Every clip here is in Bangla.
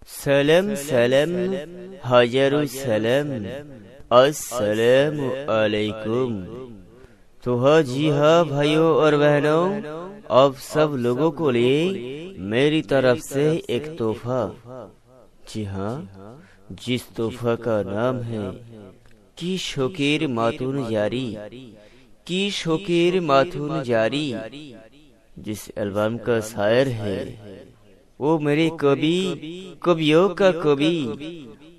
सलाम सलाम हजारों सलाम अस्सलामु अलैकुम। तो हाँ जी हाँ भाइयों और बहनों, अब सब लोगों को लिए मेरी तरफ से एक तोहफा। जी हाँ, जिस तोहफा का नाम है की शोकेर मातून जारी, की शोकेर मातून जारी। जिस एल्बम का शायर है वो मेरे कवि, कवियों का कवि,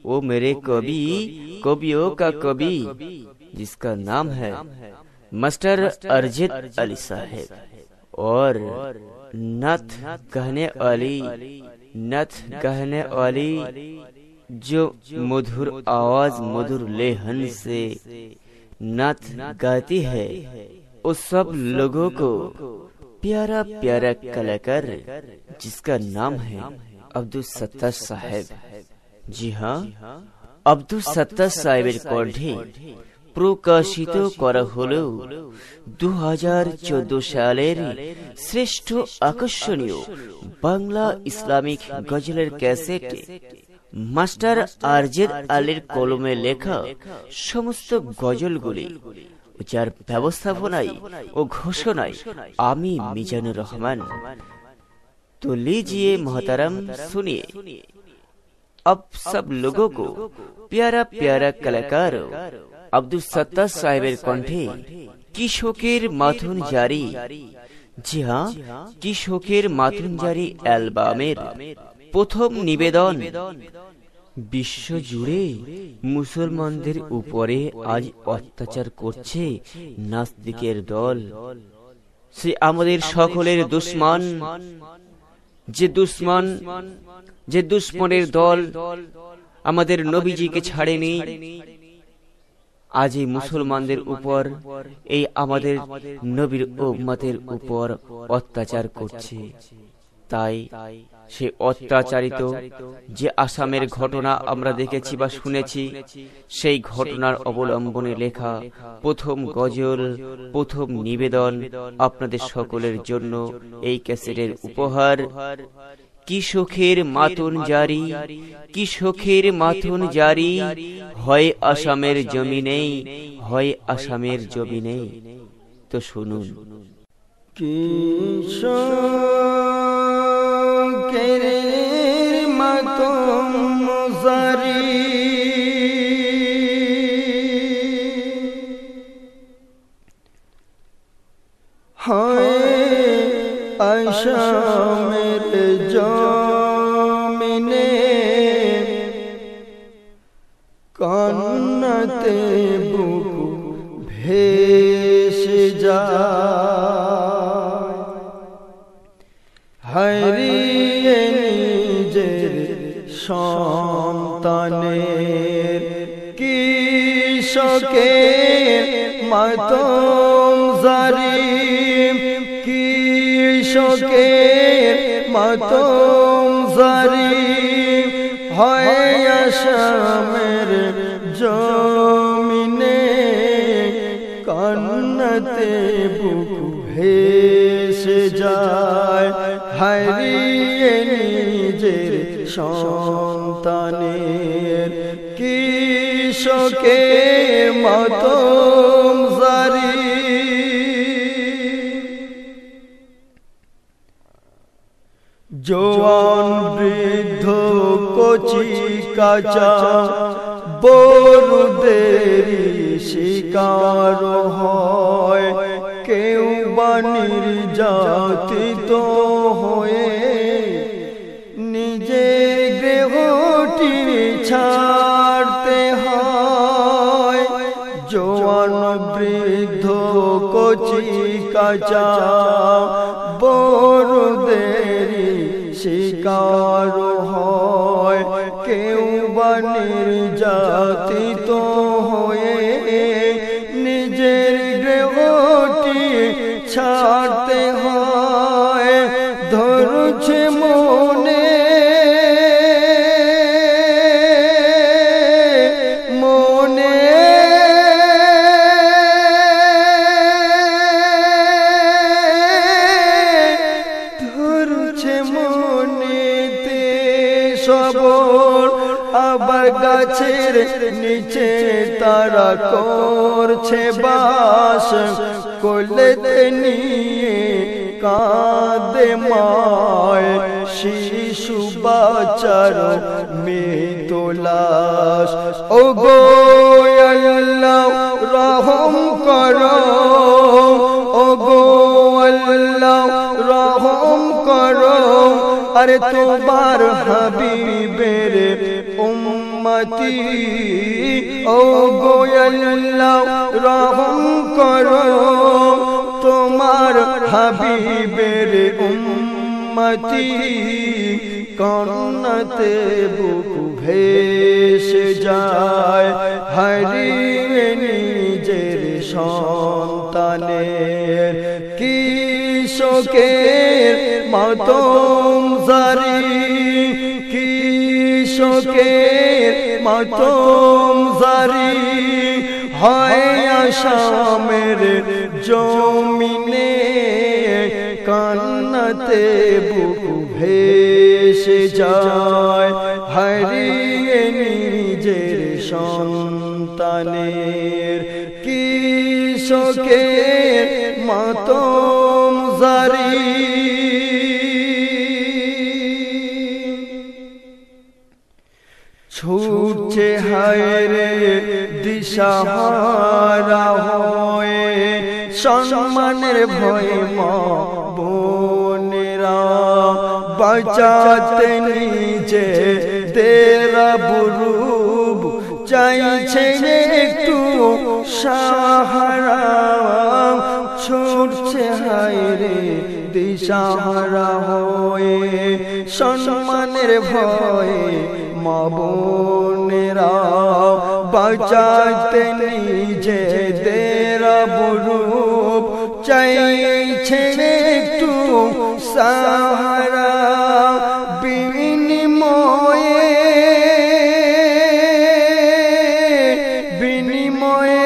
वो मेरे कवि, कवियों का कवि, जिसका नाम है मास्टर अरजित अली साहब। और नथ कहने वाली, नथ कहने वाली जो मधुर आवाज, मधुर लेहन से नथ गाती है, उस सब लोगों को प्यारा प्यारा कलाकार जिसका नाम है अब्दुल सत्तार साहेब। जी हाँ, अब्दुल सत्तार साहेবের কণ্ঠে প্রকাশিত করা হলো 2014 সালের শ্রেষ্ঠ আকর্ষণীয় বাংলা ইসলামিক গজলের ক্যাসেট মাস্টার আরজেদ আলীর কলমে লেখা সমস্ত গজলগুলি, যার ব্যবস্থাপনায় ও ঘোষণায় আমি মিজানুর রহমান। तो लीजिए मोहतरम, सुनिए अब सब लोगों को प्यारा प्यारा कलाकार अब्दुल सत्तार साहेবের কণ্ঠে কি শোকের মাথুন জারি। জি হ্যাঁ, কি শোকের মাথুন জারি অ্যালবামের প্রথম নিবেদন। বিশ্ব জুড়ে মুসলমানদের উপরে আজ অত্যাচার করছে নাস্তিকের দল। সে আমাদের সকলের দুশমন, যে দুশমন, যে দুশমনের দল আমাদের নবীজিকে ছাড়েনি, আজ এই মুসলমানদের উপর, এই আমাদের নবীর উম্মতের উপর অত্যাচার করছে। তাই সে অত্যাচারিত যে আসামের ঘটনা আমরা দেখেছি বা শুনেছি, সেই ঘটনার অবলম্বনে লেখা প্রথম গজল, প্রথম নিবেদন আপনাদের সকলের জন্য এই ক্যাসেটের উপহার। কি শোকের মাথুন জারি, কি শোকের মাথুন জারি, হয় আসামের জমিনে, হয় আসামের জমিনে। তো শুনুন। কি শোকের মাথুন জারি, হয় আসামের জমিনে, কান্নাতে বুক ভেসে যায়, হারিয়ে নিজের সন্তানের কি শোকের মাতম জারি, কি শোকের মাতম জারি, হয় আসামের জমিনে, কান্নাতে বুক ভেসে যায়, হারিয়ে নিজের সন্তানের কি শোকের মাতম জারি। জওয়ান বৃদ্ধ কচি কাঁচা বড়দের শিকার হয়, কেউ বা নির্যাতিত হয়ে নিজের গৃহটি ছাড়তে হয়। জওয়ান বৃদ্ধ কচি কাঁচা বড়দের শিকার হয়, কেউ বা নির্যাতিত হয়ে নিজের গৃহটি ছাড়তে হয়। ধরছে মনে মনে ধরছে মনেতে সবর, আবার গাছের নিচে তারা করছে বাস, কোলেতে নিয়ে কাঁদে মায় শিশু বাচ্চার মৃত লাশ। ওগো আল্লাহ রহম করো, ওগো আল্লাহ রহম করো, আরে তোমার হাবিবের উম্মতি, ওগো আল্লাহ রহম করো, তোমার হাবিবের উম্মতি। কান্নাতে বুক ভেসে যায়, হারিয়ে নিজের সন্তানের কি শোকের মাতম জারি, কি শোকের মাতম জারি হয় আসামের জমিনে। কান্নাতে বুক ভেসে যায়, হারিয়ে নিজের সন্তানের কি শোকের মাতম জারি। ছুটছে হায়রে দিশাহারা হয়ে, সম্মানের ভয়ে মা বোনেরা বাঁচাতে নিজে দেরা বুরুব চাইছে একটু সাহারা। ছুটছে হায়রে দিশাহারা হয়ে, সম্মানের ভয়ে মা বোনেরা বাঁচাতে নিজে দেরা বুরুব চাইছে একটু সাহারা। বিনিময়ে বিনিময়ে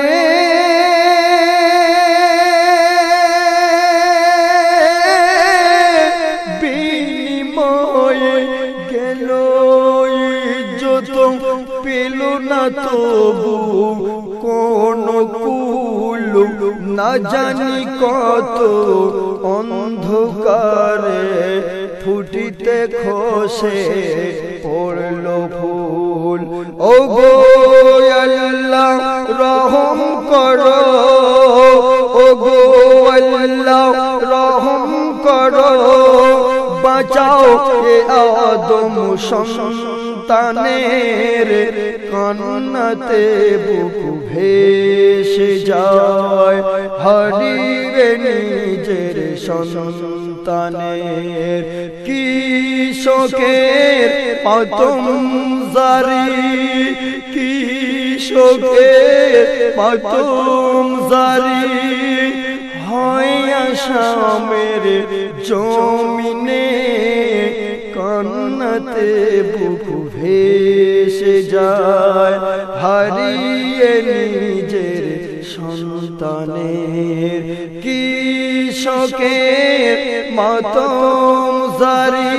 বিনিময়ে গেল ইজ্জত, পেল না তবু কোন কুল, না জানি কত অন্ধকারে ফুটিতে খসে পড়ল ফুল। ওগো আল্লাহ রহম করো, ওগো আল্লাহ রহম করো, বাঁচাও এ আদম সন্তানের। কান্নাতে বুক ভেসে যায়, হারিয়ে নিজের সন্তানের কি শোকের মাতম জারি, কি শোকের মাতম জারি হয় আসামের জমিনে। কান্নাতে বুক ভেসে যায়, হারিয়ে নিজের সন্তানের কি শোকের মাতম জারি।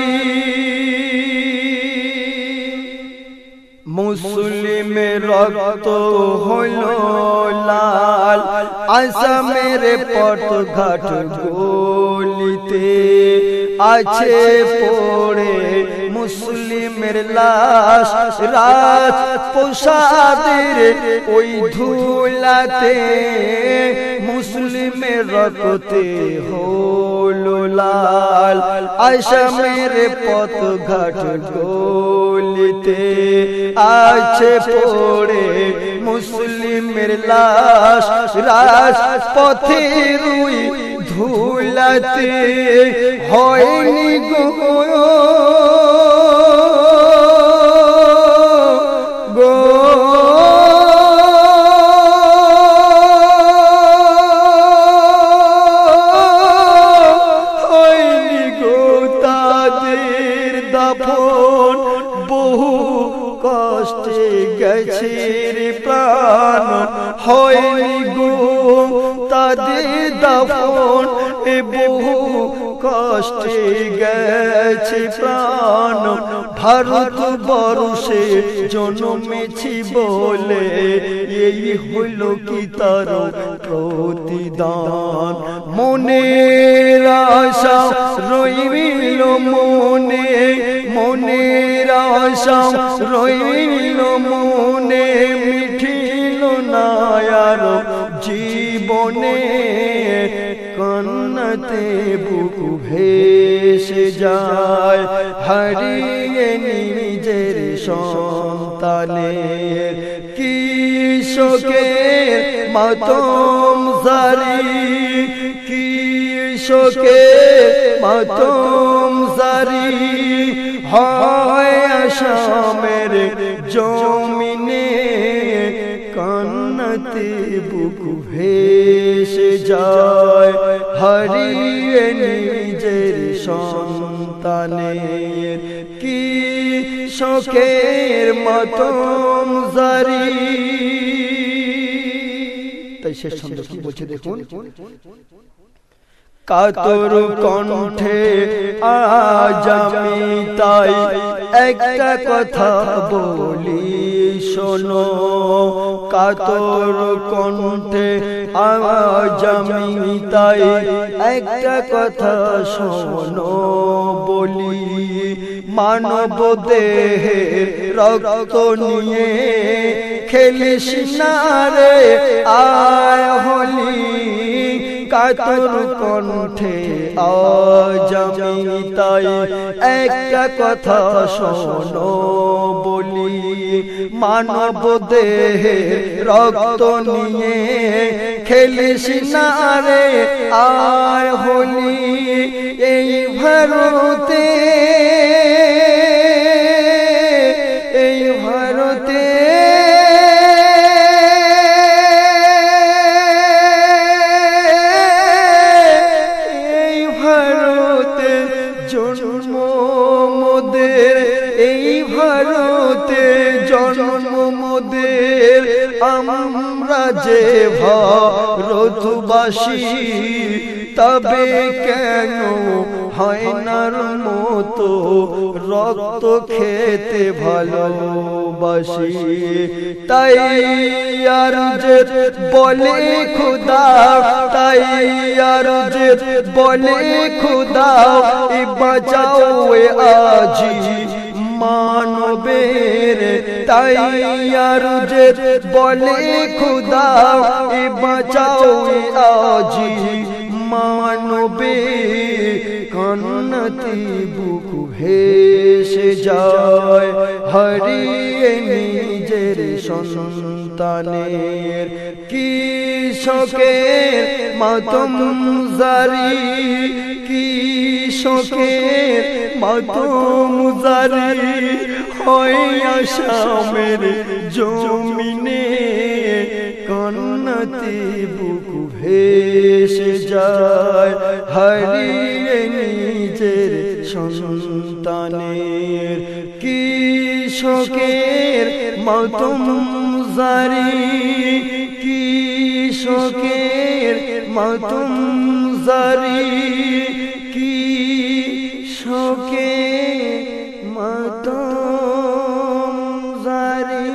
মুসলিমের রক্ত হলো লাল, আসামের পথঘাট গলিতে আছে পড়ে মুসলিমের লাশ। রাত প্রসাদের ওই ধুলাতে মুসলিমের রক্তে হলো লাল, আসামের পথঘাট গলিতে আছে পড়ে মুসলিমের লাশ। রাত পথের ওই ধুলাতে হয়নি গো দাফন, বহু কষ্টে গেছে প্রাণ, হয়নি গো তাদের দাফন, বহু কষ্টে গেছে প্রাণ, ভারত বর্ষে জন্মেছি বলে এই হইল কি তার প্রতিদান। মনের আশা রইল মনে, মনের আশা রইল মনে, মিঠিল না আর জীবনে, কান্নাতে বুক ভেসে যায় হারিয়ে নিজের সন্তানের। কি শোকের মাতম জারি, কি শোকের মাতম জারি, হয় আসামের জমিনে, কান্নাতে বুক ভেসে যায় হারিয়ে নিজের সন্তানের। কি শোকের মাতম জারি। তাই শেষ ছন্দ কি বলছে দেখুন। কাতর কণ্ঠে আজ আমি তাই একটা কথা বলি শোনো, কাতর কণ্ঠে আজ আমি তাই একটা কথা শোনো বলি। মানব দেহের রক্ত নিয়ে খেলিস না রে আয় হলি, কাতর কণ্ঠে আজ আমি তাই একটা কথা শোনো বলি। মানব দেহের রক্ত নিয়ে খেলিস না রে আয় হলি, এই ভারতে এই ভারতে জন্ম মোদের, এই ভারতে জন্ম মোদের, আমরা যে ভারতবাসী তবে কেন হয় নার মতো রক্ত খেতে ভালোবাসি। তাই আর যে বলে খুদা, তাই আর যে বলে খুদা, বাঁচাও আজি মানবের। তাই আর যে বলে খুদা, বাঁচাও আজি মানবে, কান্নাতে বুক ভেসে যায় হারিয়ে নিজের সন্তানের। কি শোকের মাতম জারি, কি শোকের মাতম জারি, হয় আসামের জমিনে, কান্নাতে বুক ভেসে যায় হারিয়ে নিজের সন্তানের। কি শোকের মাতম জারি, কি শোকের মাতম জারি, কি শোকের মাতম জারি।